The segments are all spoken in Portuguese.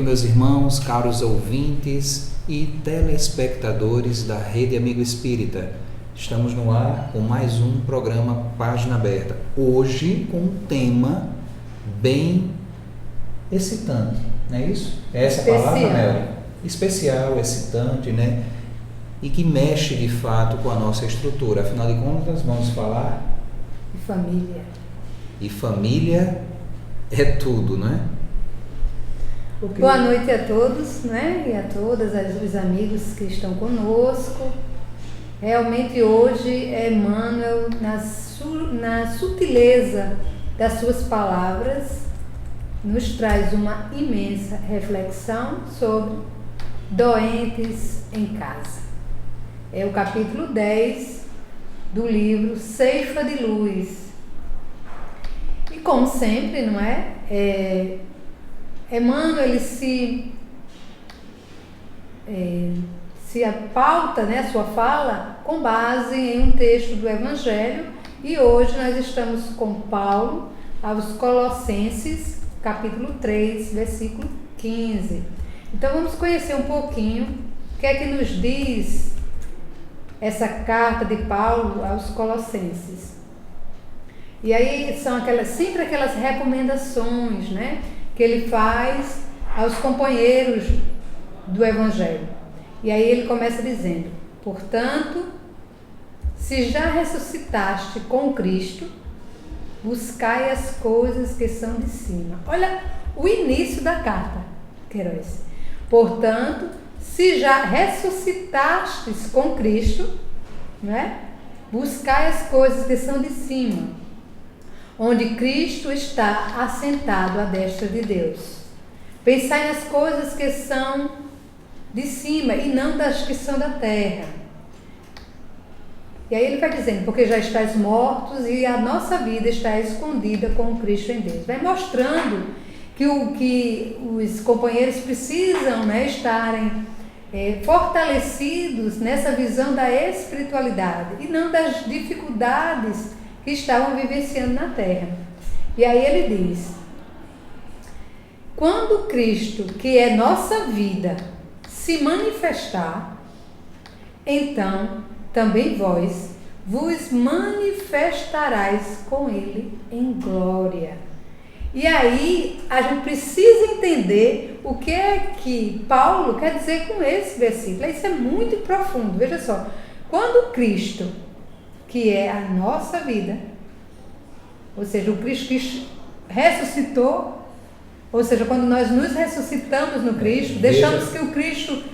meus irmãos, caros ouvintes e telespectadores da Rede Amigo Espírita. Estamos no ar com mais um programa Página Aberta. Hoje com um tema bem excitante, não é isso? É essa palavra, Mary? Especial, excitante, né? E que mexe de fato com a nossa estrutura. Afinal de contas, vamos falar de família. E família é tudo, né? Boa noite a todos, né? E a todas, os amigos que estão conosco. Realmente hoje Emmanuel, na sutileza das suas palavras, nos traz uma imensa reflexão sobre doentes em casa. É o capítulo 10 do livro Ceifa de Luz. E como sempre, não é? Emmanuel, ele se pauta, né, a sua fala com base em um texto do Evangelho, e hoje nós estamos com Paulo aos Colossenses, capítulo 3, versículo 15. Então vamos conhecer um pouquinho o que é que nos diz essa carta de Paulo aos Colossenses. E aí são sempre aquelas recomendações, né, que ele faz aos companheiros do Evangelho. E aí ele começa dizendo: portanto, se já ressuscitaste com Cristo, buscai as coisas que são de cima. Olha o início da carta, Queiroz. Portanto, se já ressuscitastes com Cristo, né, buscai as coisas que são de cima, onde Cristo está assentado à destra de Deus. Pensai nas coisas que são de cima e não das que são da terra. E aí ele vai dizendo: porque já estáis mortos e a nossa vida está escondida com Cristo em Deus. Vai mostrando que os companheiros precisam, né, estarem fortalecidos nessa visão da espiritualidade e não das dificuldades que estavam vivenciando na terra. E aí ele diz: quando Cristo, que é nossa vida, se manifestar, então também vós vos manifestarais com ele em glória. E aí a gente precisa entender o que é que Paulo quer dizer com esse versículo. Isso é muito profundo. Veja só, quando Cristo, que é a nossa vida, ou seja, o Cristo que ressuscitou, ou seja, quando nós nos ressuscitamos no Cristo, deixamos que o Cristo,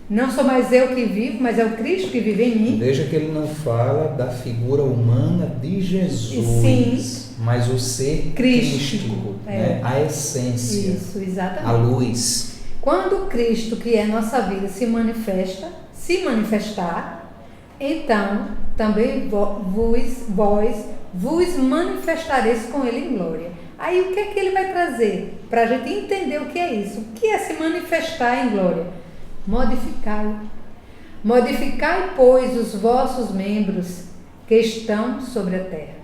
não sou mais eu que vivo, mas é o Cristo que vive em mim. Veja que ele não fala da figura humana de Jesus, sim, mas o ser crístico, né? A essência, isso, exatamente. A luz. Quando Cristo, que é nossa vida, se manifestar, então também vós vos manifestareis com ele em glória. Aí o que é que ele vai trazer para a gente entender o que é isso? O que é se manifestar em glória? Modificai, pois, os vossos membros que estão sobre a terra: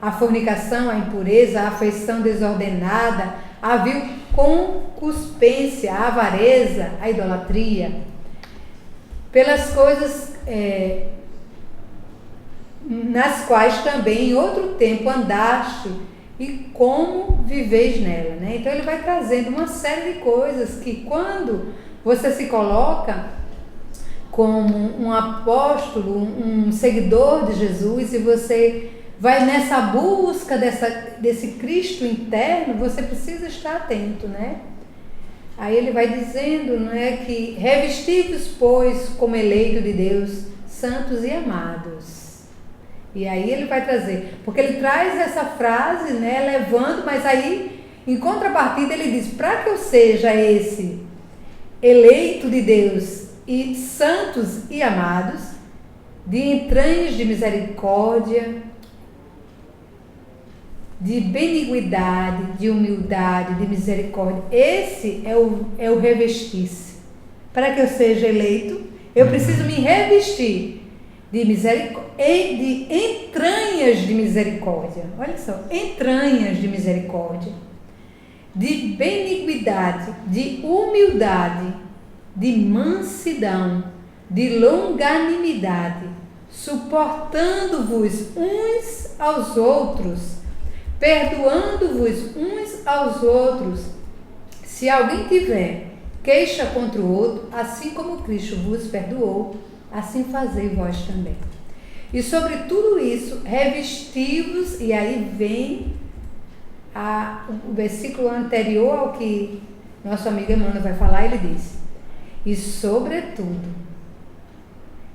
a fornicação, a impureza, a afeição desordenada, a vil concupiscência, a avareza, a idolatria, pelas coisas nas quais também em outro tempo andaste e como viveis nela, né? Então ele vai trazendo uma série de coisas que, quando você se coloca como um apóstolo, um seguidor de Jesus, e você vai nessa busca desse Cristo interno, você precisa estar atento, né? Aí ele vai dizendo, né, que revesti-vos, pois, como eleito de Deus, santos e amados. E aí ele vai trazer, porque ele traz essa frase, né, levando, mas aí, em contrapartida, ele diz: para que eu seja esse eleito de Deus e santos e amados, de entranhas de misericórdia, de beniguidade, de humildade, de misericórdia. Esse é o revestir-se. Para que eu seja eleito, eu preciso me revestir de misericórdia, de entranhas de misericórdia. Olha só, entranhas de misericórdia, de benignidade, de humildade, de mansidão, de longanimidade, suportando-vos uns aos outros, perdoando-vos uns aos outros. Se alguém tiver queixa contra o outro, assim como Cristo vos perdoou, assim fazei vós também. E sobre tudo isso, revesti-vos, e aí vem o versículo anterior ao que nosso amigo Emmanuel vai falar, ele diz: e sobretudo,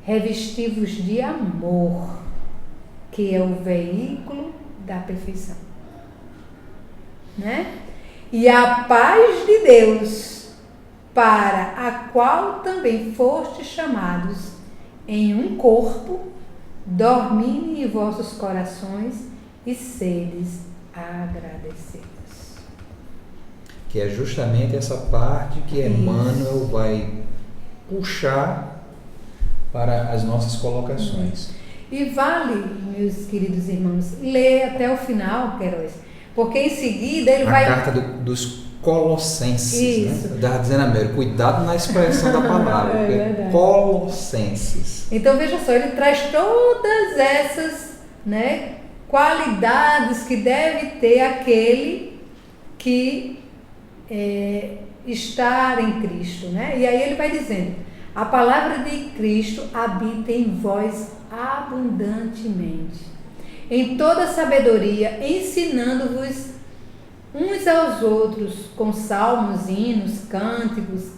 revesti-vos de amor, que é o veículo da perfeição. Né? E a paz de Deus, para a qual também fostes chamados em um corpo, dormem em vossos corações e sedes agradecidos. Que é justamente essa parte que Emmanuel vai puxar para as nossas colocações. E vale, meus queridos irmãos, ler até o final, Queiroz, porque em seguida ele vai... A carta dos Colossenses, né? Eu estava dizendo a Mary, cuidado na expressão da palavra, verdade. Colossenses. Então veja só, ele traz todas essas, né, qualidades que deve ter aquele que estar em Cristo, né? E aí ele vai dizendo: a palavra de Cristo habita em vós abundantemente, em toda sabedoria, ensinando-vos uns aos outros com salmos, hinos, cânticos,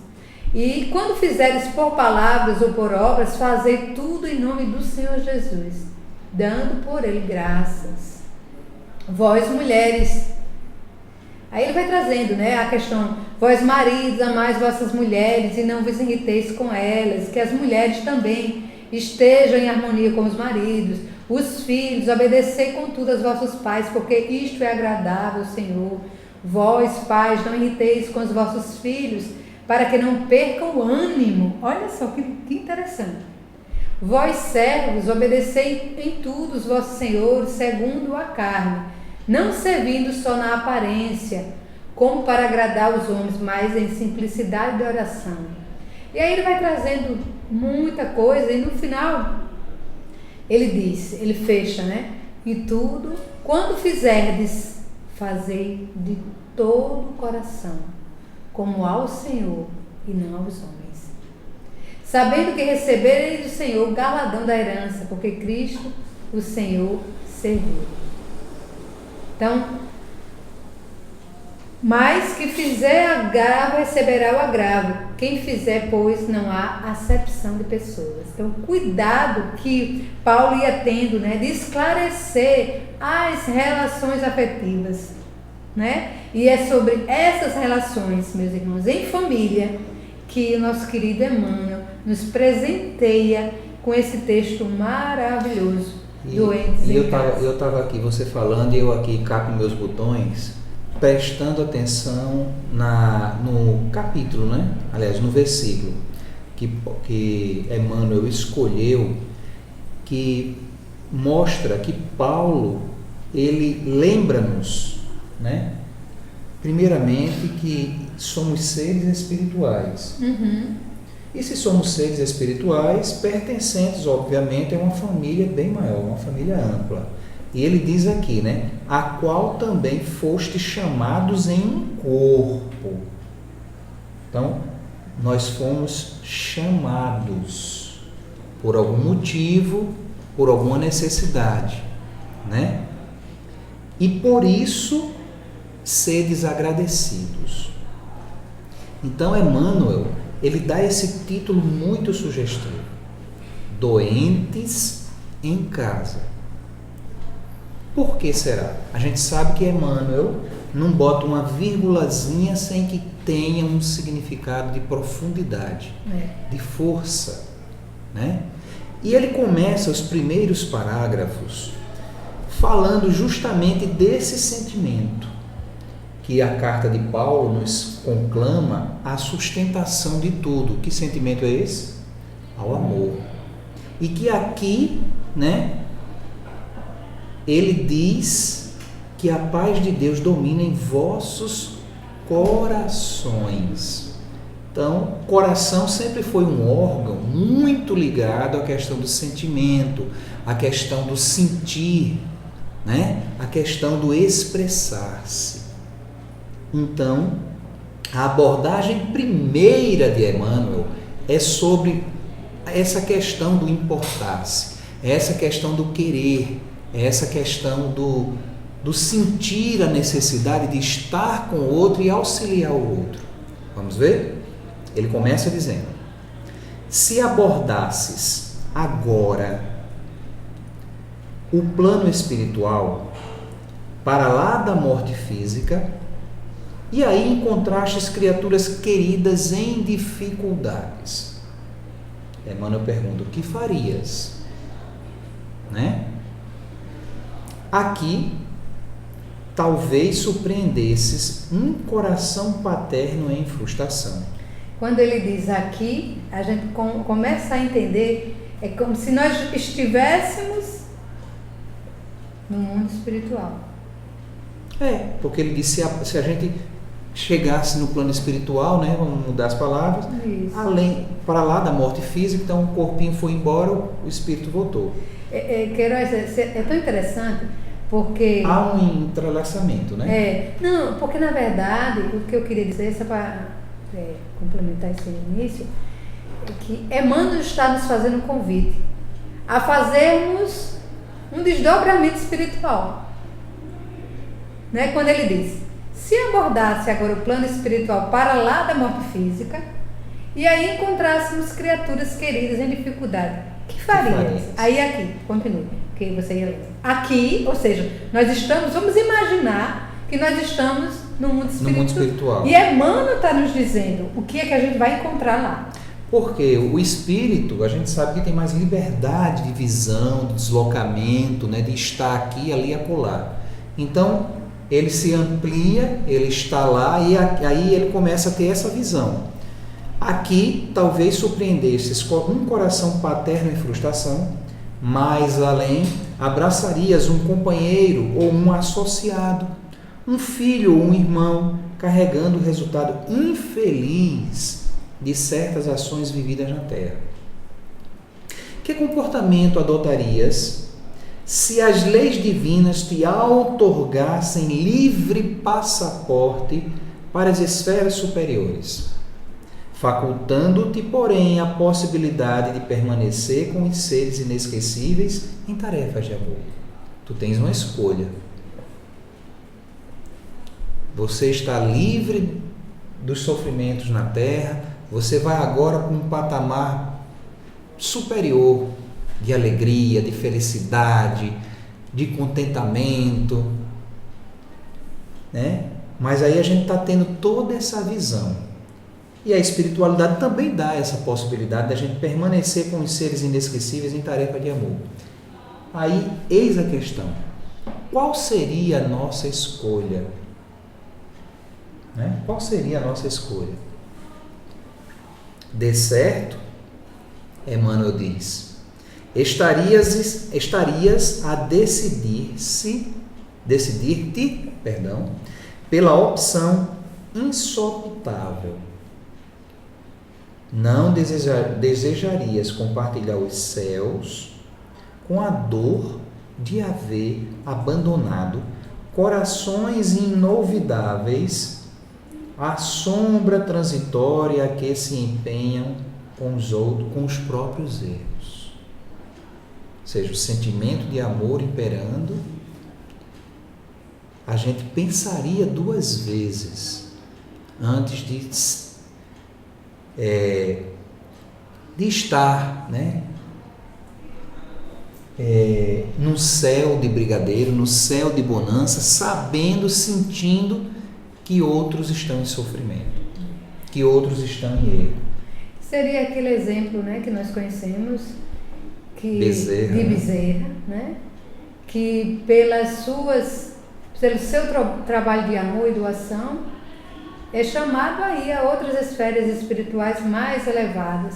e quando fizeres por palavras ou por obras, fazei tudo em nome do Senhor Jesus, dando por ele graças. Vós mulheres, aí ele vai trazendo, né, a questão: vós maridos, amais vossas mulheres e não vos irriteis com elas, que as mulheres também estejam em harmonia com os maridos. Os filhos, obedecei contudo aos vossos pais, porque isto é agradável ao Senhor. Vós, pais, não irriteis com os vossos filhos, para que não percam o ânimo. Olha só que interessante. Vós, servos, obedecei em tudo os vossos senhores, segundo a carne, não servindo só na aparência, como para agradar os homens, mas em simplicidade de oração. E aí ele vai trazendo muita coisa, e no final ele diz, ele fecha, né? E tudo, quando fizerdes, fazei de todo o coração, como ao Senhor e não aos homens, sabendo que recebereis do Senhor o galardão da herança, porque Cristo, o Senhor, serviu. Então, mas que fizer agravo, receberá o agravo. Quem fizer, pois, não há acepção de pessoas. Então, cuidado que Paulo ia tendo, né, de esclarecer as relações afetivas, né? E é sobre essas relações, meus irmãos, em família, que o nosso querido Emmanuel nos presenteia com esse texto maravilhoso. Doentes em casa. Eu estava aqui, você falando, e eu aqui capo meus botões, prestando atenção no capítulo, né? Aliás, no versículo que Emmanuel escolheu, que mostra que Paulo, ele lembra-nos, né? Primeiramente, que somos seres espirituais. E se somos seres espirituais, pertencentes, obviamente, a uma família bem maior, uma família ampla. E ele diz aqui, né? A qual também foste chamados em um corpo. Então, nós fomos chamados por algum motivo, por alguma necessidade, né? E por isso, sedes agradecidos. Então, Emmanuel, ele dá esse título muito sugestivo: doentes em casa. Por que será? A gente sabe que Emmanuel não bota uma vírgulazinha sem que tenha um significado de profundidade, de força, né? E ele começa os primeiros parágrafos falando justamente desse sentimento que a carta de Paulo nos conclama a sustentação de tudo. Que sentimento é esse? Ao amor. E que aqui, né, ele diz que a paz de Deus domina em vossos corações. Então, coração sempre foi um órgão muito ligado à questão do sentimento, à questão do sentir, né? A questão do expressar-se. Então, a abordagem primeira de Emmanuel é sobre essa questão do importar-se, essa questão do querer, essa questão do sentir a necessidade de estar com o outro e auxiliar o outro. Vamos ver? Ele começa dizendo: se abordasses agora o plano espiritual para lá da morte física, e aí encontrastes criaturas queridas em dificuldades, Emmanuel pergunta: o que farias? Né? Aqui, talvez surpreendesses um coração paterno em frustração. Quando ele diz aqui, a gente começa a entender, é como se nós estivéssemos no mundo espiritual. Porque ele disse, se a gente chegasse no plano espiritual, né, vamos mudar as palavras, além, para lá da morte física, então o corpinho foi embora, o espírito voltou. Queiroz, é tão interessante, porque... há um entrelaçamento, né? Não, porque na verdade, o que eu queria dizer, só para complementar esse início, é que Emmanuel está nos fazendo um convite a fazermos um desdobramento espiritual. Né? Quando ele diz, se abordasse agora o plano espiritual para lá da morte física, e aí encontrássemos criaturas queridas em dificuldade, que farias? Aí aqui, continue, que você ia ler. Aqui, ou seja, vamos imaginar que nós estamos no mundo espiritual. E Emmanuel está nos dizendo o que é que a gente vai encontrar lá. Porque o espírito, a gente sabe que tem mais liberdade de visão, de deslocamento, né, de estar aqui, ali e acolá. Então, ele se amplia, ele está lá e aí ele começa a ter essa visão. Aqui, talvez surpreendesses um coração paterno em frustração, mais além, abraçarias um companheiro ou um associado, um filho ou um irmão, carregando o resultado infeliz de certas ações vividas na Terra. Que comportamento adotarias se as leis divinas te outorgassem livre passaporte para as esferas superiores, facultando-te, porém, a possibilidade de permanecer com os seres inesquecíveis em tarefas de amor? Tu tens uma escolha. Você está livre dos sofrimentos na Terra, você vai agora para um patamar superior de alegria, de felicidade, de contentamento, né? Mas aí a gente está tendo toda essa visão. E a espiritualidade também dá essa possibilidade de a gente permanecer com os seres inesquecíveis em tarefa de amor. Aí, eis a questão. Qual seria a nossa escolha? Né? Qual seria a nossa escolha? De certo, Emmanuel diz, estarias a decidir-te, pela opção insopitável. Não desejarias compartilhar os céus com a dor de haver abandonado corações inolvidáveis à sombra transitória a que se empenham com os outros, com os próprios erros. Ou seja, o sentimento de amor imperando, a gente pensaria duas vezes antes de estar, né, no céu de brigadeiro, no céu de bonança, sabendo, sentindo que outros estão em sofrimento, que outros estão em erro. Seria aquele exemplo, né, que nós conhecemos de Bezerra, né, que pelo seu trabalho de amor e doação é chamado aí a outras esferas espirituais mais elevadas,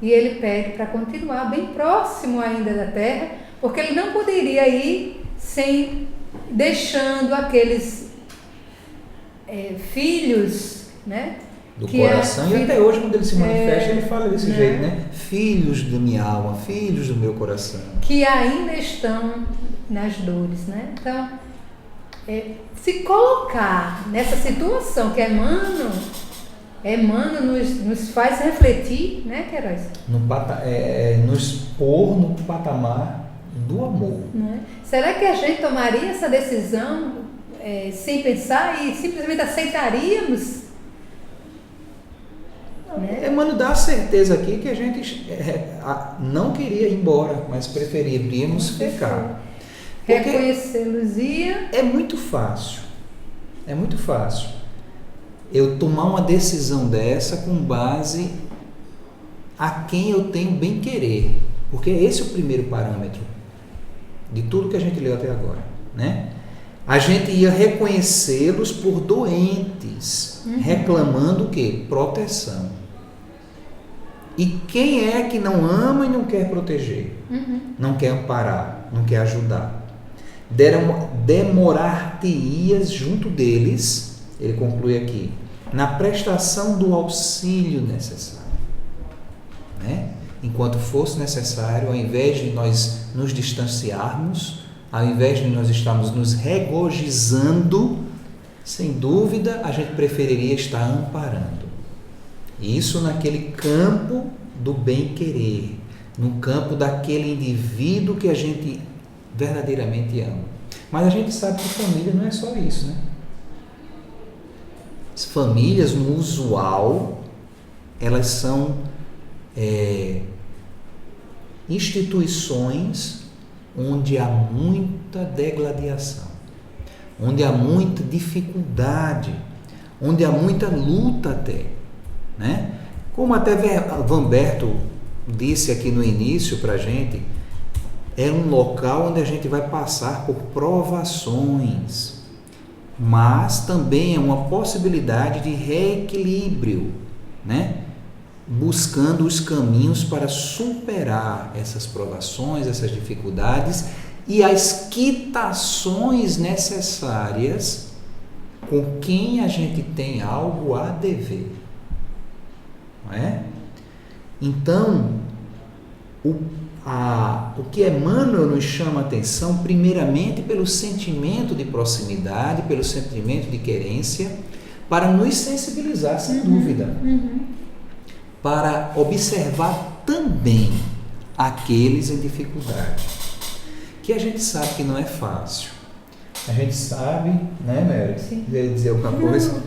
e ele pede para continuar bem próximo ainda da Terra, porque ele não poderia ir sem deixando aqueles filhos, né? Do coração, e até hoje, quando ele se manifesta, ele fala desse jeito, né? Filhos da minha alma, filhos do meu coração. Que ainda estão nas dores, né? Então, se colocar nessa situação que Emmanuel nos faz refletir, né, Queiroz? Nos pôr no patamar do amor. Né? Será que a gente tomaria essa decisão sem pensar e simplesmente aceitaríamos? Né? Emmanuel dá a certeza aqui que a gente não queria ir embora, mas preferiríamos ficar. Reconhecê-los é muito fácil eu tomar uma decisão dessa com base a quem eu tenho bem querer, porque esse é o primeiro parâmetro de tudo que a gente leu até agora, né? A gente ia reconhecê-los por doentes, reclamando o quê? Proteção. E quem é que não ama e não quer proteger? Não quer amparar, não quer ajudar? Demorar-te-ias junto deles, ele conclui aqui, na prestação do auxílio necessário. Né? Enquanto fosse necessário, ao invés de nós nos distanciarmos, ao invés de nós estarmos nos regozijando, sem dúvida, a gente preferiria estar amparando. Isso naquele campo do bem-querer, no campo daquele indivíduo que a gente verdadeiramente ama. Mas a gente sabe que família não é só isso, né? As famílias, no usual, elas são instituições onde há muita degladiação, onde há muita dificuldade, onde há muita luta até, né? Como até Vamberto disse aqui no início para a gente, é um local onde a gente vai passar por provações, mas também é uma possibilidade de reequilíbrio, né? Buscando os caminhos para superar essas provações, essas dificuldades e as quitações necessárias com quem a gente tem algo a dever. Não é? Então, o que Emmanuel nos chama a atenção, primeiramente pelo sentimento de proximidade, pelo sentimento de querência, para nos sensibilizar, sem dúvida, para observar também aqueles em dificuldade, que a gente sabe que não é fácil. A gente sabe, né, Mary? Sim. Quer dizer alguma coisa?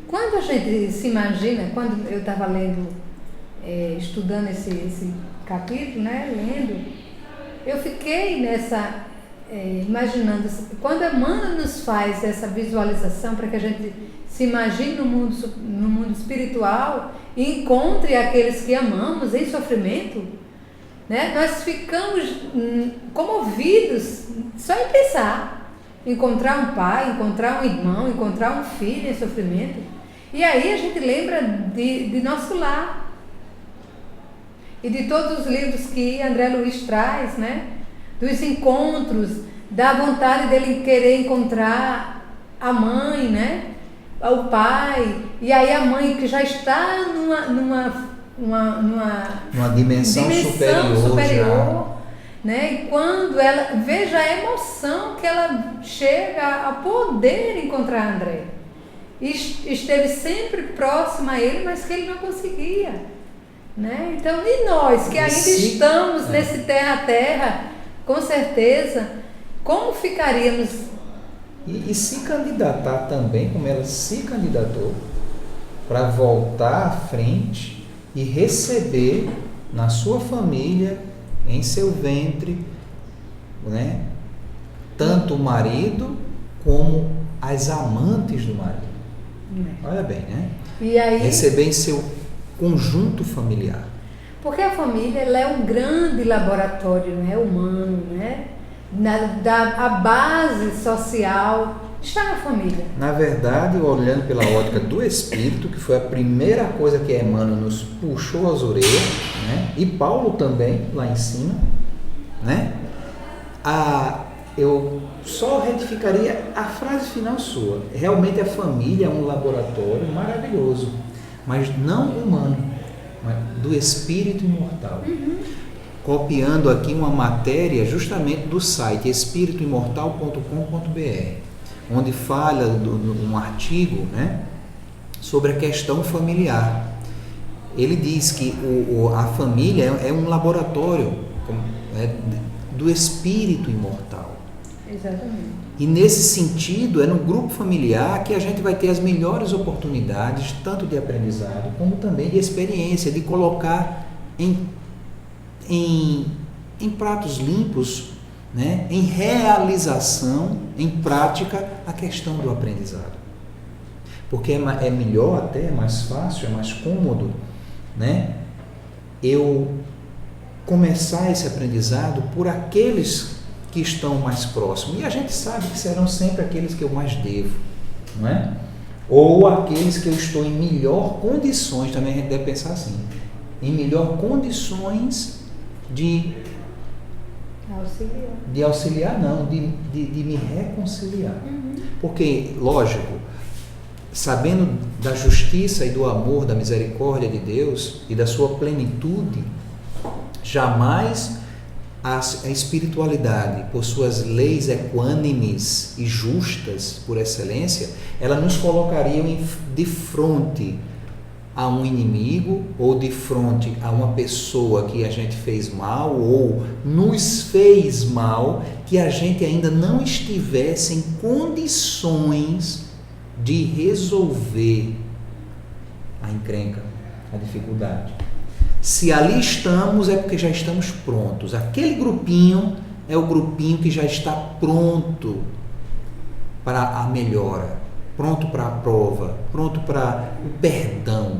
Quando a gente se imagina, quando eu estava lendo, estudando esse capítulo, né, lendo, eu fiquei imaginando, quando Emmanuel nos faz essa visualização para que a gente se imagine no mundo espiritual e encontre aqueles que amamos em sofrimento, né, nós ficamos comovidos só em pensar, encontrar um pai, encontrar um irmão, encontrar um filho em sofrimento. E aí a gente lembra de nosso lar e de todos os livros que André Luiz traz, né? Dos encontros, da vontade dele querer encontrar a mãe, né? O pai, e aí a mãe que já está numa dimensão superior, né? E quando ela veja a emoção que ela chega a poder encontrar André. Esteve sempre próximo a ele, mas que ele não conseguia, né? Então, e nós que ainda estamos nesse terra a terra, com certeza, como ficaríamos? E se candidatar também, como ela se candidatou, para voltar à frente e receber na sua família, em seu ventre, né, tanto o marido como as amantes do marido. Olha bem, né? E aí, receber em seu conjunto familiar. Porque a família, ela é um grande laboratório, né, humano, né? A base social está na família. Na verdade, olhando pela ótica do espírito, que foi a primeira coisa que Emmanuel nos puxou as orelhas, né? E Paulo também, lá em cima, né? eu só retificaria a frase final sua. Realmente a família é um laboratório maravilhoso, mas não humano, mas do espírito imortal. Copiando aqui uma matéria justamente do site espiritoimortal.com.br, onde fala um artigo, né, sobre a questão familiar. Ele diz que a família é um laboratório do espírito imortal. Exatamente. E nesse sentido, é no grupo familiar que a gente vai ter as melhores oportunidades, tanto de aprendizado, como também de experiência, de colocar em pratos limpos, né, em realização, em prática, a questão do aprendizado. Porque é melhor até, é mais fácil, é mais cômodo, né, eu começar esse aprendizado por aqueles que estão mais próximos. E a gente sabe que serão sempre aqueles que eu mais devo, não é? Ou aqueles que eu estou em melhor condições, também a gente deve pensar assim, em melhor condições de auxiliar não, de me reconciliar. Porque, lógico, sabendo da justiça e do amor, da misericórdia de Deus e da sua plenitude, jamais a espiritualidade, por suas leis equânimes e justas por excelência, ela nos colocaria de frente a um inimigo ou de frente a uma pessoa que a gente fez mal ou nos fez mal, que a gente ainda não estivesse em condições de resolver a encrenca, a dificuldade. Se ali estamos, é porque já estamos prontos. Aquele grupinho é o grupinho que já está pronto para a melhora, pronto para a prova, pronto para o perdão.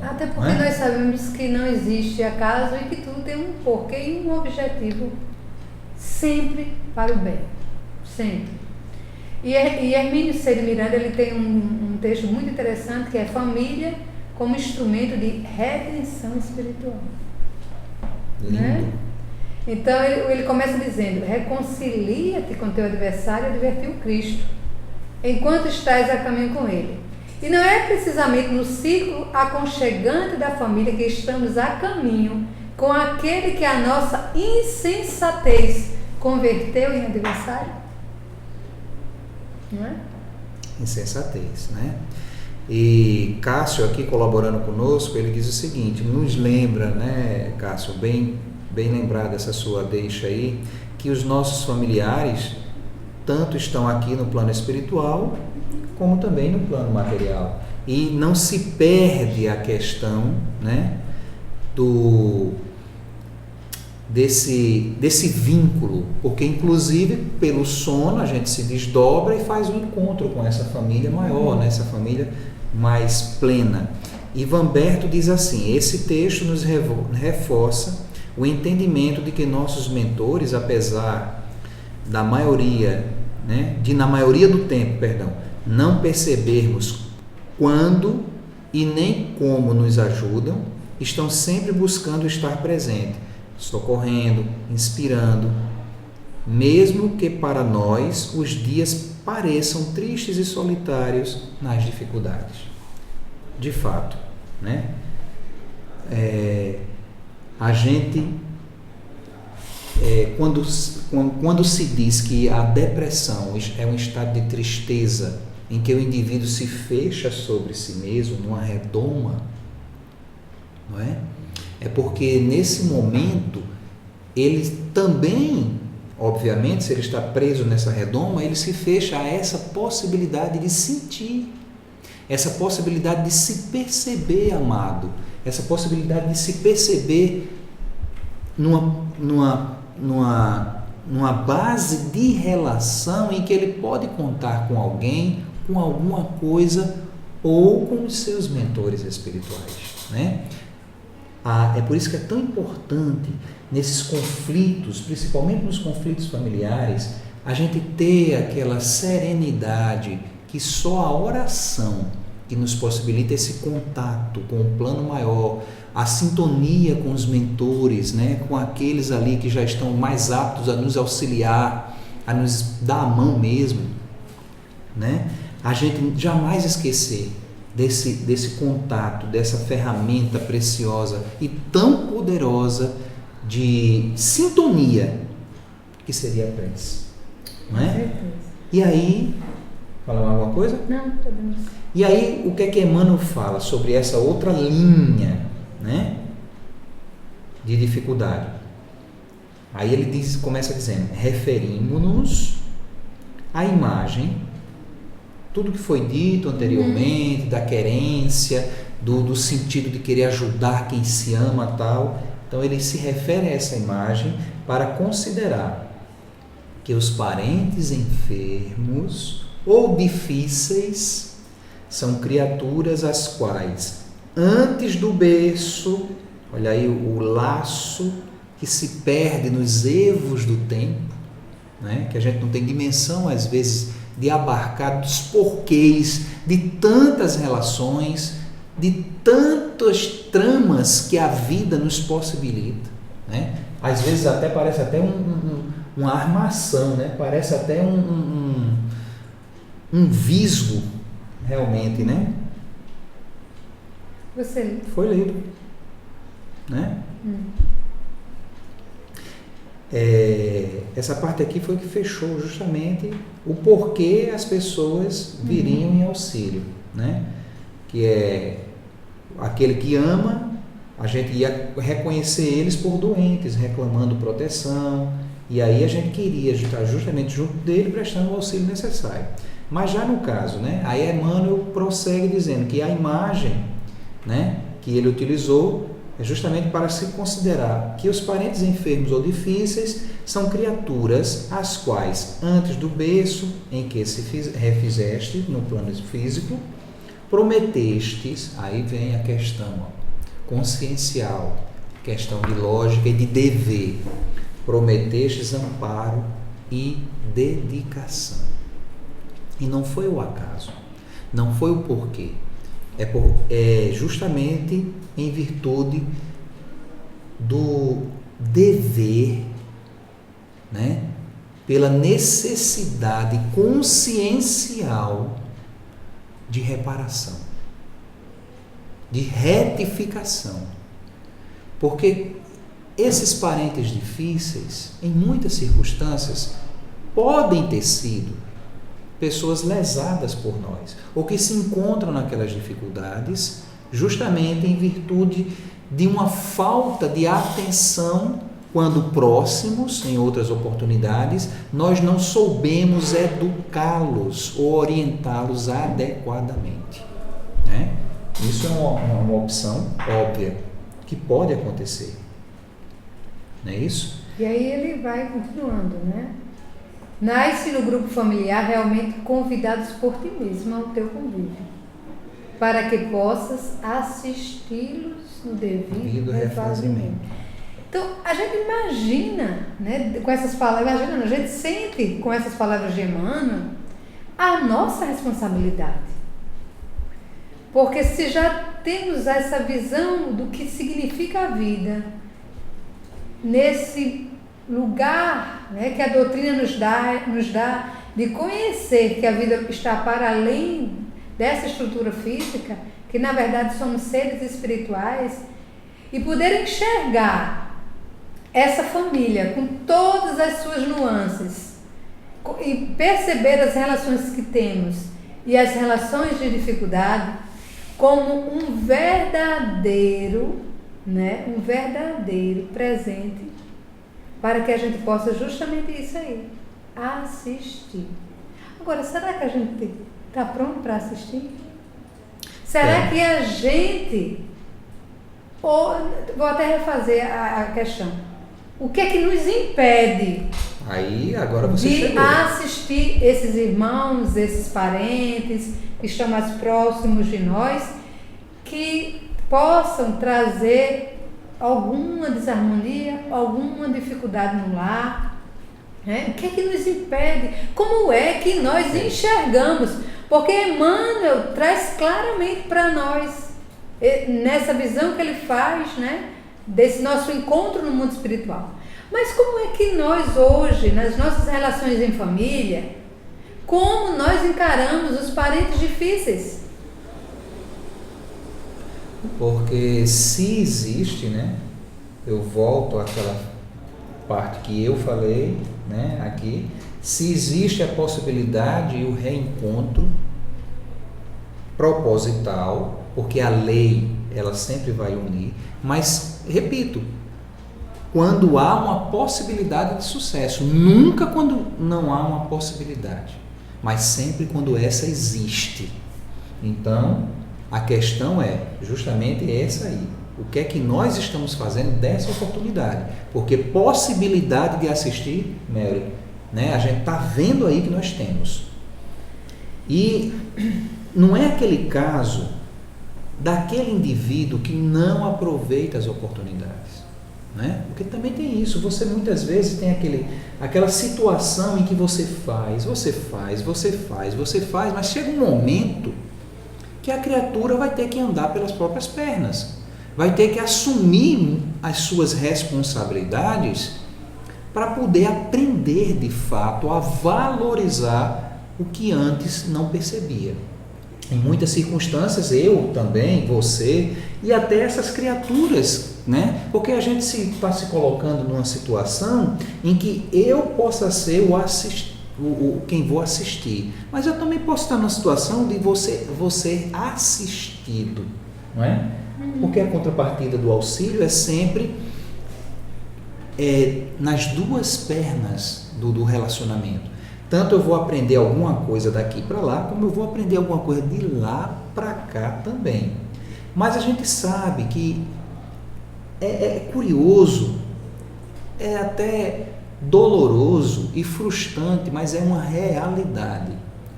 Até porque nós sabemos que não existe acaso e que tudo tem um porquê e um objetivo, sempre para o bem, sempre. E Hermínio C. de Miranda, ele tem um texto muito interessante que é família como instrumento de redenção espiritual. Lindo. Né? Então ele começa dizendo: reconcilia-te com teu adversário, advertiu Cristo, enquanto estás a caminho com ele. E não é precisamente no círculo aconchegante da família que estamos a caminho com aquele que a nossa insensatez converteu em adversário? Não é? Insensatez, né? E Cássio aqui colaborando conosco, ele diz o seguinte, nos lembra, né, Cássio, bem lembrado essa sua deixa aí, que os nossos familiares tanto estão aqui no plano espiritual como também no plano material. E não se perde a questão, né, desse vínculo, porque inclusive pelo sono a gente se desdobra e faz um encontro com essa família maior, né, essa família mais plena. E Vamberto diz assim: esse texto nos reforça o entendimento de que nossos mentores, apesar da maioria, né, na maioria do tempo, não percebermos quando e nem como nos ajudam, estão sempre buscando estar presente, socorrendo, inspirando, mesmo que para nós os dias pareçam tristes e solitários nas dificuldades. De fato, né? A gente, quando se diz que a depressão é um estado de tristeza em que o indivíduo se fecha sobre si mesmo, numa redoma, não é? É porque nesse momento ele também, obviamente, se ele está preso nessa redoma, ele se fecha a essa possibilidade de sentir, essa possibilidade de se perceber amado, essa possibilidade de se perceber numa base de relação em que ele pode contar com alguém, com alguma coisa ou com os seus mentores espirituais, né? É por isso que é tão importante nesses conflitos, principalmente nos conflitos familiares, a gente ter aquela serenidade que só a oração que nos possibilita esse contato com o plano maior, a sintonia com os mentores, né, com aqueles ali que já estão mais aptos a nos auxiliar, a nos dar a mão mesmo, né? A gente jamais esquecer desse contato, dessa ferramenta preciosa e tão poderosa de sintonia que seria a prece, não é? E aí, falar alguma coisa? Não, podemos. E aí, o que é que Emmanuel fala sobre essa outra linha, né, de dificuldade? Aí ele começa dizendo: referimos-nos à imagem, tudo que foi dito anteriormente, da querência, do sentido de querer ajudar quem se ama, tal. Então ele se refere a essa imagem para considerar que os parentes enfermos ou difíceis são criaturas as quais, antes do berço, olha aí o laço que se perde nos evos do tempo, né? Que a gente não tem dimensão, às vezes, de abarcar dos porquês de tantas relações, de tantas tramas que a vida nos possibilita, né? Às vezes até parece até uma armação, né? Parece até um visgo, realmente, né? Você foi lido, né? Essa parte aqui foi que fechou justamente o porquê as pessoas viriam em auxílio, né? Que é aquele que ama, a gente ia reconhecer eles por doentes, reclamando proteção, e aí a gente queria estar justamente junto dele prestando o auxílio necessário. Mas já no caso, né? Aí Emmanuel prossegue dizendo que a imagem, né, que ele utilizou é justamente para se considerar que os parentes enfermos ou difíceis são criaturas as quais, antes do berço em que se refizeste no plano físico, prometestes, aí vem a questão consciencial, questão de lógica e de dever, prometestes amparo e dedicação. E não foi o acaso, não foi o porquê, é justamente em virtude do dever, né, pela necessidade consciencial de reparação, de retificação. Porque esses parentes difíceis, em muitas circunstâncias, podem ter sido pessoas lesadas por nós, ou que se encontram naquelas dificuldades justamente em virtude de uma falta de atenção quando próximos, em outras oportunidades, nós não soubemos educá-los ou orientá-los adequadamente, né? Isso é uma opção óbvia que pode acontecer, não é isso? E aí ele vai continuando, né? Nasce no grupo familiar realmente convidados por ti mesmo ao teu convívio, para que possas assisti-los no devido refazimento. Então, a gente imagina, né, com essas palavras, a gente sente com essas palavras de Emmanuel a nossa responsabilidade. Porque se já temos essa visão do que significa a vida, nesse lugar, né, que a doutrina nos dá de conhecer que a vida está para além dessa estrutura física, que na verdade somos seres espirituais, e poder enxergar essa família com todas as suas nuances e perceber as relações que temos e as relações de dificuldade como um verdadeiro, né, um verdadeiro presente para que a gente possa justamente isso aí, assistir. Agora, será que a gente está pronto para assistir? Será que a gente... vou até refazer a questão. O que é que nos impede aí, agora você de chegou. assistir esses irmãos, esses parentes que estão mais próximos de nós, que possam trazer alguma desarmonia, alguma dificuldade no lar, né? O que é que nos impede? Como é que nós enxergamos? Porque Emmanuel traz claramente para nós, nessa visão que ele faz, né, desse nosso encontro no mundo espiritual. Mas como é que nós hoje, nas nossas relações em família, como nós encaramos os parentes difíceis? Porque se existe, né? Eu volto àquela parte que eu falei, né? Aqui, se existe a possibilidade e o reencontro proposital, porque a lei ela sempre vai unir, mas repito, quando há uma possibilidade de sucesso, nunca quando não há uma possibilidade, mas sempre quando essa existe. Então, a questão é justamente essa aí. O que é que nós estamos fazendo dessa oportunidade? Porque possibilidade de assistir, Mary, né? A gente está vendo aí que nós temos. E não é aquele caso daquele indivíduo que não aproveita as oportunidades, né? Porque também tem isso. Você muitas vezes tem aquela situação em que você faz, mas chega um momento que a criatura vai ter que andar pelas próprias pernas, vai ter que assumir as suas responsabilidades para poder aprender de fato a valorizar o que antes não percebia. Em muitas circunstâncias, eu também, você e até essas criaturas, né? Porque a gente está se colocando numa situação em que eu possa ser quem vou assistir, mas eu também posso estar numa situação de você assistido, não é? Porque a contrapartida do auxílio é sempre nas duas pernas do relacionamento. Tanto eu vou aprender alguma coisa daqui para lá, como eu vou aprender alguma coisa de lá para cá também. Mas a gente sabe que é curioso, é até doloroso e frustrante, mas é uma realidade.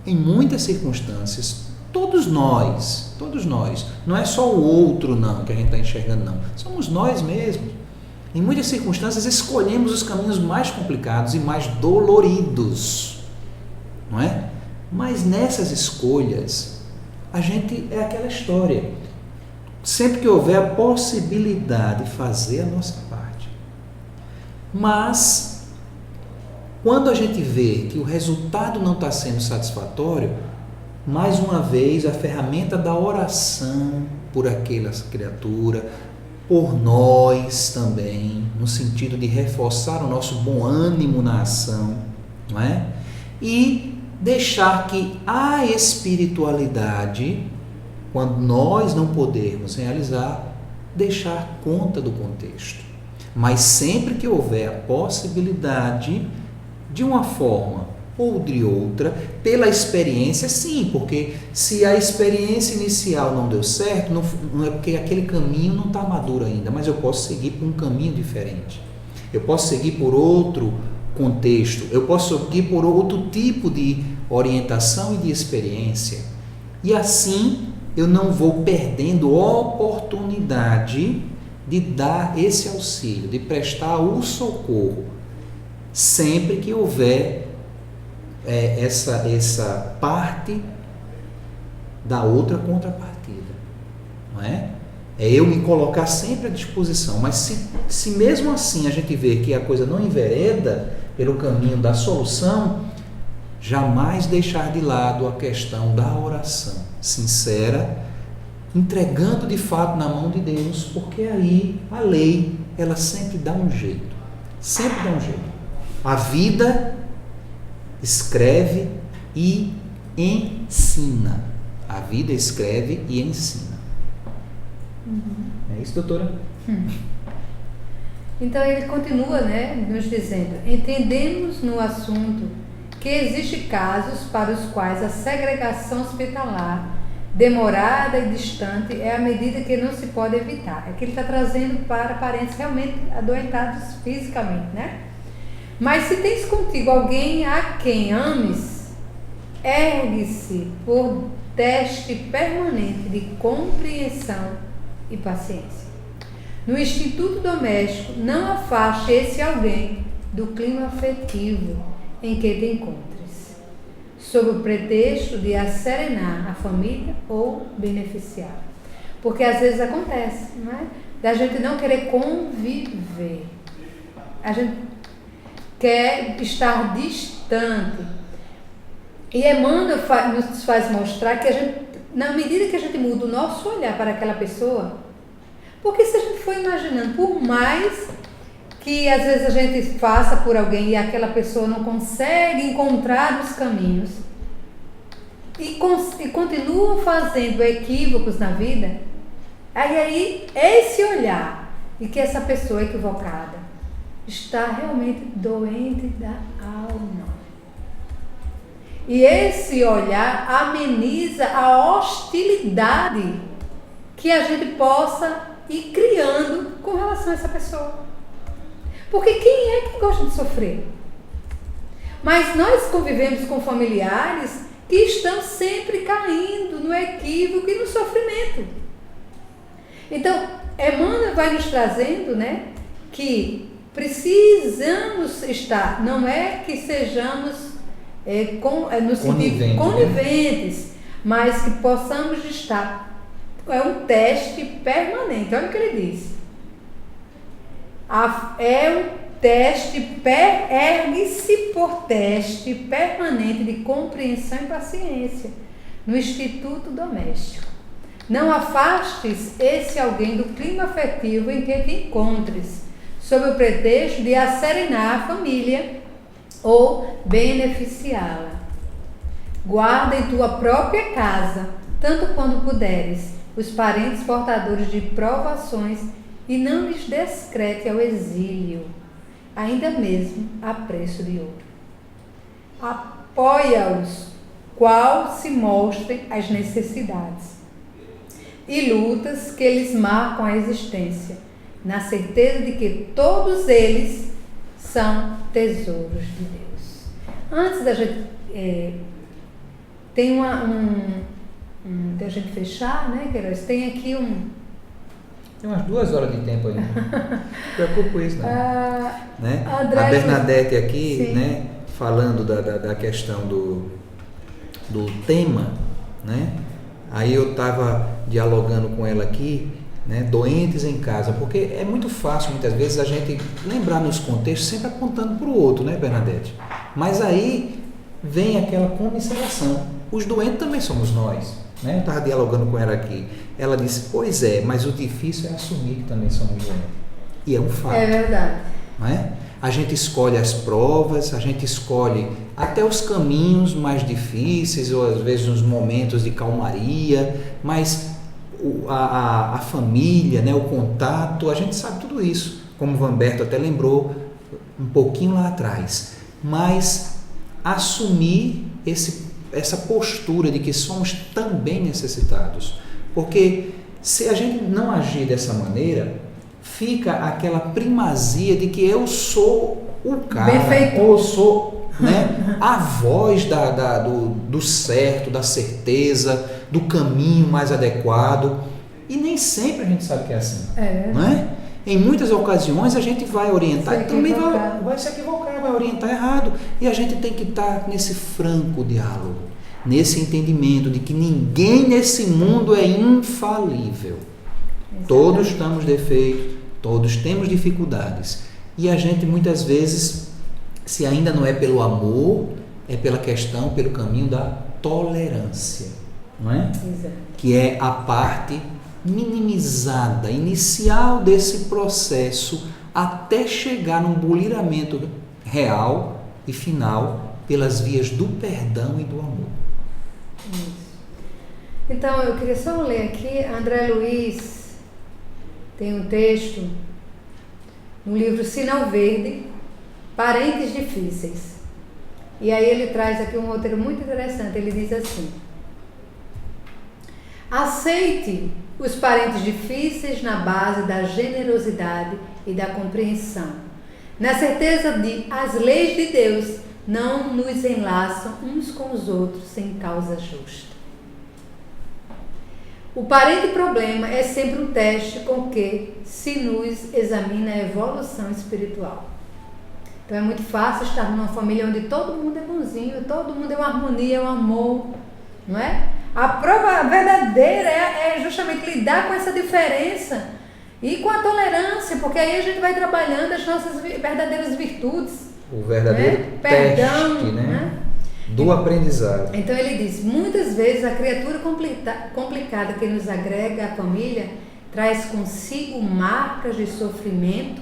Em muitas circunstâncias, todos nós, não é só o outro não, que a gente está enxergando não, somos nós mesmos. Em muitas circunstâncias escolhemos os caminhos mais complicados e mais doloridos, não é? Mas nessas escolhas, a gente é aquela história. Sempre que houver a possibilidade de fazer a nossa parte. Mas, quando a gente vê que o resultado não está sendo satisfatório, mais uma vez a ferramenta da oração por aquela criatura, por nós também, no sentido de reforçar o nosso bom ânimo na ação, não é? E deixar que a espiritualidade, quando nós não podermos realizar, deixar conta do contexto. Mas sempre que houver a possibilidade, de uma forma ou de outra, pela experiência, sim, porque se a experiência inicial não deu certo, não é porque aquele caminho não está maduro ainda, mas eu posso seguir por um caminho diferente. Eu posso seguir por outro contexto, eu posso seguir por outro tipo de orientação e de experiência. E assim eu não vou perdendo oportunidade de dar esse auxílio, de prestar o socorro, sempre que houver essa parte da outra contrapartida, não é? É eu me colocar sempre à disposição, mas se mesmo assim a gente vê que a coisa não envereda pelo caminho da solução, jamais deixar de lado a questão da oração sincera, entregando de fato na mão de Deus, porque aí a lei, ela sempre dá um jeito, A vida escreve e ensina. A vida escreve e ensina. É isso, doutora? Então ele continua, né, nos dizendo: entendemos no assunto que existem casos para os quais a segregação hospitalar demorada e distante é a medida que não se pode evitar. É que ele está trazendo para parentes realmente adoentados fisicamente, né? Mas se tens contigo alguém a quem ames, ergue-se por teste permanente de compreensão e paciência. No instituto doméstico, não afaste esse alguém do clima afetivo em que te encontres, sob o pretexto de asserenar a família ou beneficiar. Porque às vezes acontece, não é? Da gente não querer conviver. a gente quer estar distante. E Emmanuel nos faz mostrar que a gente, na medida que a gente muda o nosso olhar para aquela pessoa, porque se a gente for imaginando, por mais que às vezes a gente faça por alguém e aquela pessoa não consegue encontrar os caminhos e continua fazendo equívocos na vida, aí esse olhar de que essa pessoa é equivocada está realmente doente da alma. E esse olhar ameniza a hostilidade que a gente possa ir criando com relação a essa pessoa. Porque quem é que gosta de sofrer? Mas nós convivemos com familiares que estão sempre caindo no equívoco e no sofrimento. Então, Emmanuel vai nos trazendo, né, que precisamos estar, não é que sejamos no sentido coniventes, né? Mas que possamos estar. É um teste permanente. Olha o que ele diz. É um teste, ergue-se por teste permanente de compreensão e paciência no instituto doméstico. Não afastes esse alguém do clima afetivo em que te encontres, sob o pretexto de asserenar a família ou beneficiá-la. Guarda em tua própria casa, tanto quanto puderes, os parentes portadores de provações e não lhes descrete ao exílio, ainda mesmo a preço de ouro. Apoia-os, qual se mostrem as necessidades e lutas que lhes marcam a existência, na certeza de que todos eles são tesouros de Deus. Antes da gente tem da gente fechar, né, Queiroz? Tem aqui Tem umas 2 horas de tempo aí. Não preocupe com isso, não. Né? A Bernadette aqui, né, falando da questão do tema, né? Aí eu estava dialogando com ela aqui, né, doentes em casa, porque é muito fácil muitas vezes a gente lembrar nos contextos sempre apontando para o outro, né, Bernadette? Mas aí vem aquela comiseração. Os doentes também somos nós, né? Eu estava dialogando com ela aqui. Ela disse, pois é, mas o difícil é assumir que também somos doentes. E é um fato. É verdade. Não é? A gente escolhe as provas, a gente escolhe até os caminhos mais difíceis, ou às vezes nos momentos de calmaria, mas a família, né, o contato, a gente sabe tudo isso, como o Vanberto até lembrou um pouquinho lá atrás. Mas assumir essa postura de que somos também necessitados, porque se a gente não agir dessa maneira, fica aquela primazia de que eu sou o cara, ou eu sou, né, a voz do certo, da certeza, do caminho mais adequado, e nem sempre a gente sabe que é assim, não é? Em muitas ocasiões a gente vai orientar e também vai se equivocar, vai orientar errado, e a gente tem que estar nesse franco diálogo, nesse entendimento de que ninguém nesse mundo é infalível. Exatamente. Todos temos defeitos, todos temos dificuldades, e a gente muitas vezes, se ainda não é pelo amor, é pelo caminho da tolerância, não é? Exato. Que é a parte minimizada, inicial desse processo, até chegar num buliramento real e final pelas vias do perdão e do amor. Isso. Então, eu queria só ler aqui, André Luiz tem um texto no livro Sinal Verde, Parentes Difíceis. E aí ele traz aqui um roteiro muito interessante, ele diz assim: aceite os parentes difíceis na base da generosidade e da compreensão, na certeza de as leis de Deus não nos enlaçam uns com os outros sem causa justa. O parente problema é sempre um teste com que se nos examina a evolução espiritual. Então é muito fácil estar numa família onde todo mundo é bonzinho, todo mundo é uma harmonia, é um amor, não é? A prova verdadeira é justamente lidar com essa diferença e com a tolerância, porque aí a gente vai trabalhando as nossas verdadeiras virtudes. O verdadeiro Perdão, teste, né? Do aprendizado. Então ele diz, muitas vezes a criatura complicada que nos agrega à família traz consigo marcas de sofrimento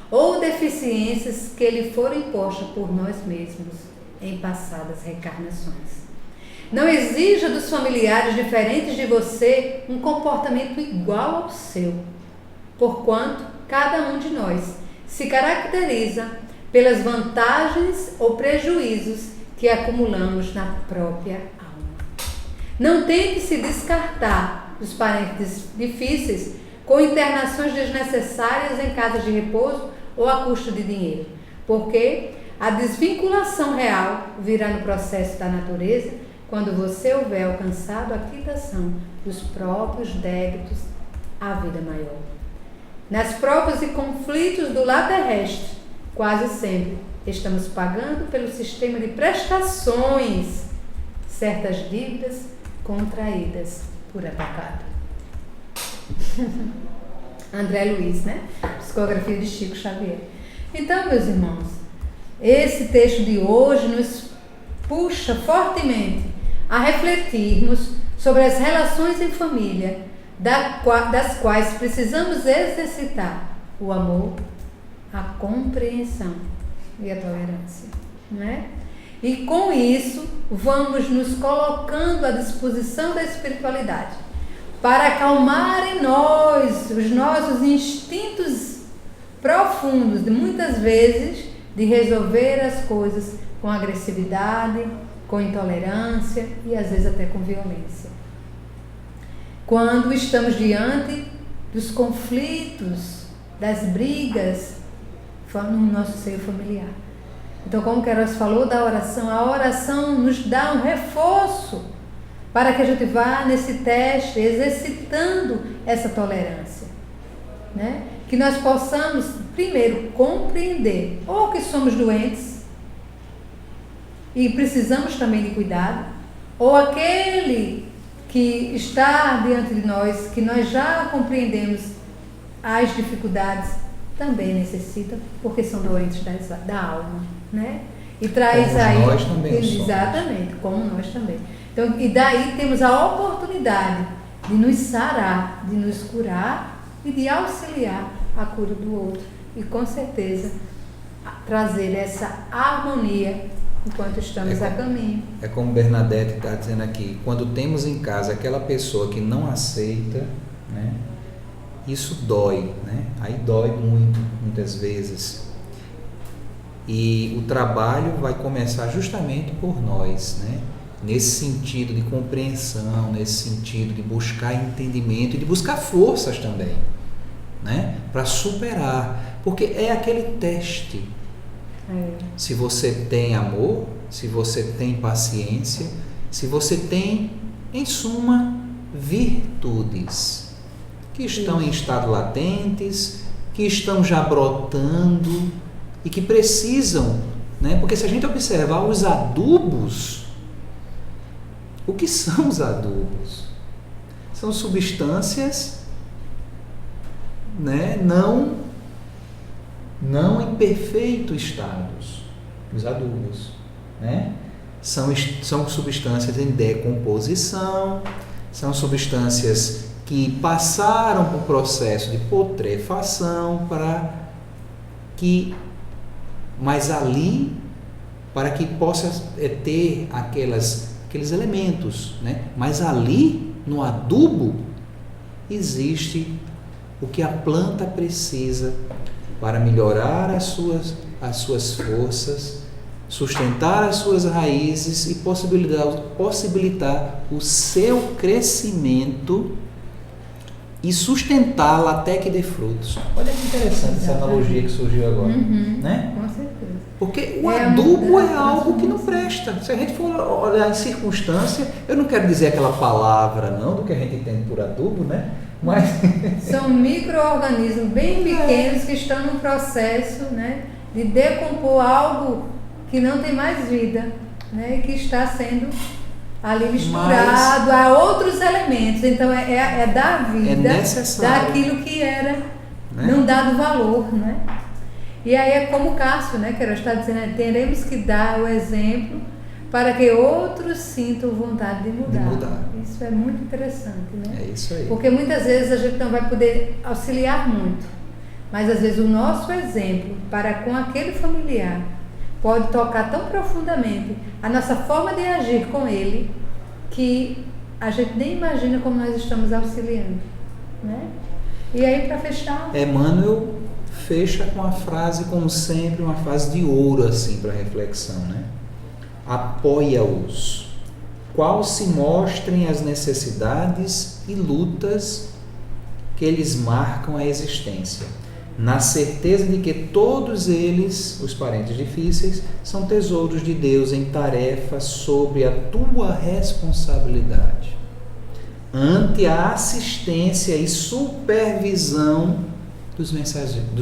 ou deficiências que lhe foram impostas por nós mesmos em passadas reencarnações. Não exija dos familiares diferentes de você um comportamento igual ao seu, porquanto cada um de nós se caracteriza pelas vantagens ou prejuízos que acumulamos na própria alma. Não tente se descartar dos parentes difíceis com internações desnecessárias em casas de repouso ou a custo de dinheiro, porque a desvinculação real virá no processo da natureza quando você houver alcançado a quitação dos próprios débitos à vida maior. Nas provas e conflitos do lar terrestre, quase sempre estamos pagando pelo sistema de prestações certas dívidas contraídas por atacado. André Luiz, né? Psicografia de Chico Xavier. Então, meus irmãos, esse texto de hoje nos puxa fortemente a refletirmos sobre as relações em família, das quais precisamos exercitar o amor, a compreensão e a tolerância, né? E com isso vamos nos colocando à disposição da espiritualidade para acalmar em nós os nossos instintos profundos, de muitas vezes de resolver as coisas com agressividade, com intolerância e às vezes até com violência. Quando estamos diante dos conflitos, das brigas no nosso seio familiar. Então, como Queiroz falou da oração, a oração nos dá um reforço para que a gente vá nesse teste, exercitando essa tolerância, né? Que nós possamos, primeiro, compreender ou que somos doentes e precisamos também de cuidado, ou aquele que está diante de nós, que nós já compreendemos as dificuldades, também necessita, porque são doentes da alma, né? E traz como aí... nós também exatamente, somos. Como nós também. Então, e daí temos a oportunidade de nos sarar, de nos curar e de auxiliar a cura do outro. E com certeza trazer essa harmonia enquanto estamos a caminho. É como Bernadette está dizendo aqui, quando temos em casa aquela pessoa que não aceita, né? Isso dói, né? Aí dói muito, muitas vezes. E o trabalho vai começar justamente por nós, né? Nesse sentido de compreensão, nesse sentido de buscar entendimento e de buscar forças também, né? Para superar, porque é aquele teste. Se você tem amor, se você tem paciência, se você tem, em suma, virtudes que estão em estado latentes, que estão já brotando e que precisam, né? Porque se a gente observar os adubos, o que são os adubos? São substâncias, né? Não em perfeito estado, os adubos, né? São substâncias em decomposição, são substâncias que passaram por processo de putrefação mas ali, para que possa ter aqueles elementos, né? Mas ali, no adubo, existe o que a planta precisa para melhorar as suas forças, sustentar as suas raízes e possibilitar o seu crescimento e sustentá-la até que dê frutos. Olha que interessante essa analogia que surgiu agora, né? Com certeza. Porque o adubo é algo que não presta. Se a gente for olhar em circunstância, eu não quero dizer aquela palavra não, do que a gente entende por adubo, né? Mas são micro-organismos bem pequenos que estão no processo, né, de decompor algo que não tem mais vida, né, que está sendo ali misturado a outros elementos. Então é da vida, daquilo que era né? Não dado valor, né? E aí é como o Cássio, né, que ela está dizendo, teremos que dar o exemplo para que outros sintam vontade de mudar. Isso é muito interessante, né? É isso aí. Porque muitas vezes a gente não vai poder auxiliar muito, mas às vezes o nosso exemplo para com aquele familiar pode tocar tão profundamente a nossa forma de agir com ele que a gente nem imagina como nós estamos auxiliando, né? E aí, para fechar... Emmanuel fecha com a frase, como sempre, uma frase de ouro assim para reflexão, né? Apoia-os, qual se mostrem as necessidades e lutas que eles marcam a existência, na certeza de que todos eles, os parentes difíceis, são tesouros de Deus em tarefa sobre a tua responsabilidade, ante a assistência e supervisão dos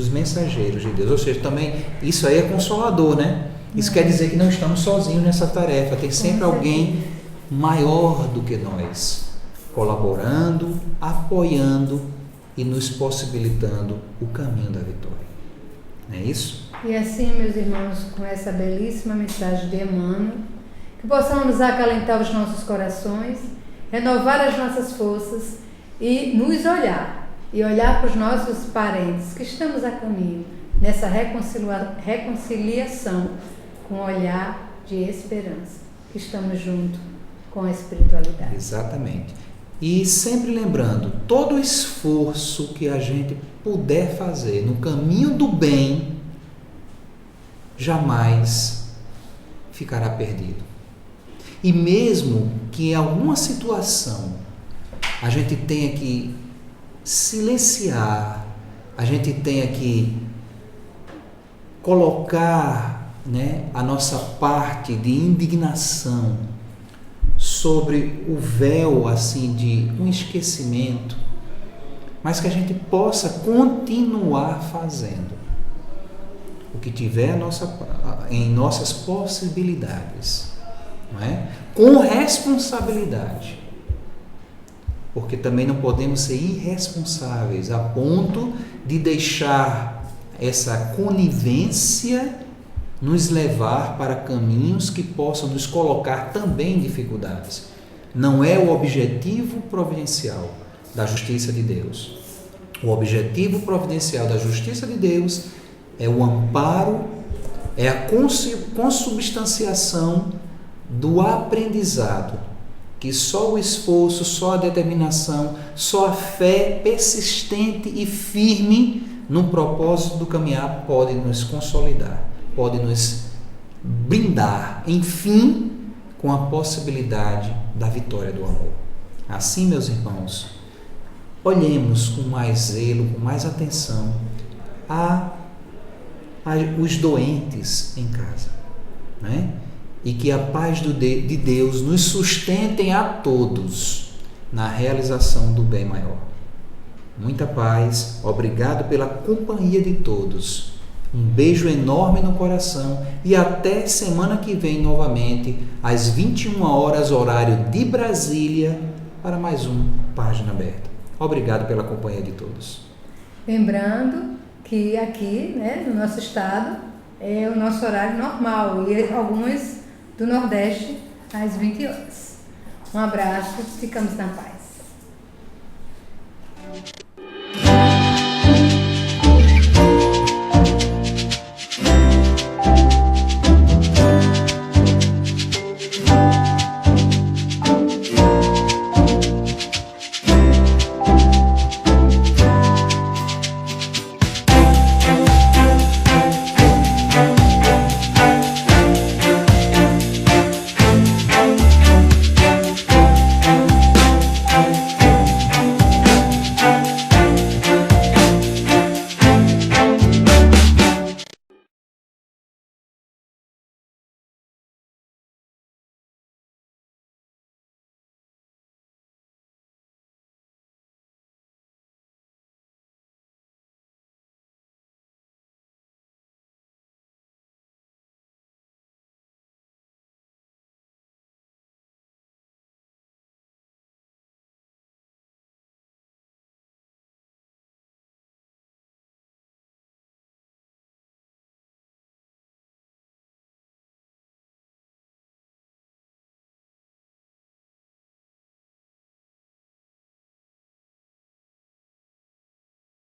mensageiros de Deus. Ou seja, também isso aí é consolador, né? Isso quer dizer que não estamos sozinhos nessa tarefa, tem sempre alguém maior do que nós, colaborando, apoiando e nos possibilitando o caminho da vitória. Não é isso? E assim, meus irmãos, com essa belíssima mensagem de Emmanuel, que possamos acalentar os nossos corações, renovar as nossas forças e nos olhar, e olhar para os nossos parentes que estamos a caminho, nessa reconciliação com um olhar de esperança, que estamos junto com a espiritualidade. Exatamente. E sempre lembrando, todo esforço que a gente puder fazer no caminho do bem, jamais ficará perdido. E mesmo que em alguma situação a gente tenha que silenciar, a gente tenha que colocar, né, a nossa parte de indignação sobre o véu assim de um esquecimento, mas que a gente possa continuar fazendo o que tiver em nossas possibilidades, não é? Com responsabilidade, porque também não podemos ser irresponsáveis a ponto de deixar essa conivência nos levar para caminhos que possam nos colocar também em dificuldades. Não é o objetivo providencial da justiça de Deus. O objetivo providencial da justiça de Deus é o amparo, é a consubstanciação do aprendizado, que só o esforço, só a determinação, só a fé persistente e firme no propósito do caminhar pode nos consolidar, pode nos brindar, enfim, com a possibilidade da vitória do amor. Assim, meus irmãos, olhemos com mais zelo, com mais atenção os doentes em casa, né? E que a paz de Deus nos sustentem a todos na realização do bem maior. Muita paz, obrigado pela companhia de todos. Um beijo enorme no coração e até semana que vem novamente, às 21 horas, horário de Brasília, para mais um Página Aberta. Obrigado pela companhia de todos. Lembrando que aqui, né, no nosso estado, é o nosso horário normal e alguns do Nordeste às 20 horas. Um abraço, ficamos na paz.